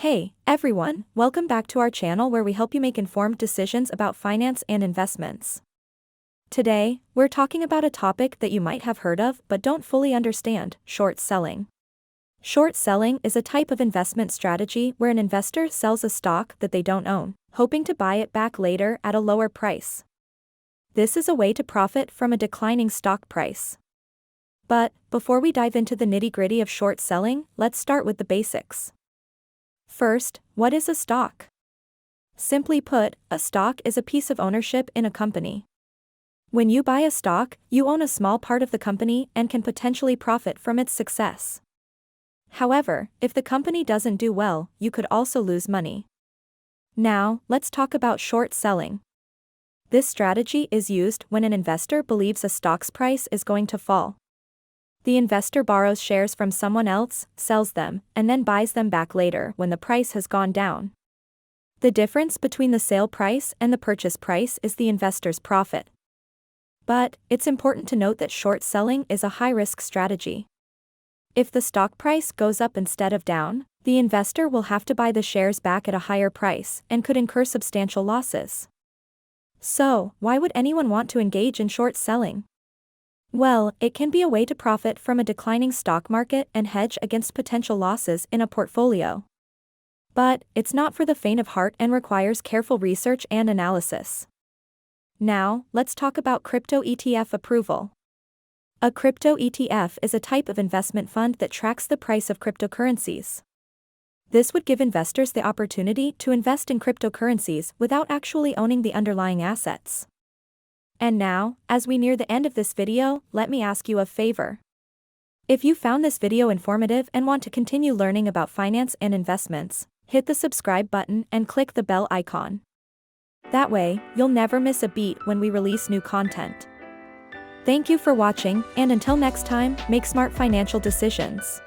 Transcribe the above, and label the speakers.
Speaker 1: Hey, everyone, welcome back to our channel where we help you make informed decisions about finance and investments. Today, we're talking about a topic that you might have heard of but don't fully understand: short selling. Short selling is a type of investment strategy where an investor sells a stock that they don't own, hoping to buy it back later at a lower price. This is a way to profit from a declining stock price. But, before we dive into the nitty-gritty of short selling, let's start with the basics. First, what is a stock? Simply put, a stock is a piece of ownership in a company. When you buy a stock, you own a small part of the company and can potentially profit from its success. However, if the company doesn't do well, you could also lose money. Now, let's talk about short selling. This strategy is used when an investor believes a stock's price is going to fall. The investor borrows shares from someone else, sells them, and then buys them back later when the price has gone down. The difference between the sale price and the purchase price is the investor's profit. But, it's important to note that short selling is a high-risk strategy. If the stock price goes up instead of down, the investor will have to buy the shares back at a higher price and could incur substantial losses. So, why would anyone want to engage in short selling? Well, it can be a way to profit from a declining stock market and hedge against potential losses in a portfolio. But, it's not for the faint of heart and requires careful research and analysis. Now, let's talk about crypto ETF approval. A crypto ETF is a type of investment fund that tracks the price of cryptocurrencies. This would give investors the opportunity to invest in cryptocurrencies without actually owning the underlying assets. And now, as we near the end of this video, let me ask you a favor. If you found this video informative and want to continue learning about finance and investments, hit the subscribe button and click the bell icon. That way, you'll never miss a beat when we release new content. Thank you for watching, and until next time, make smart financial decisions.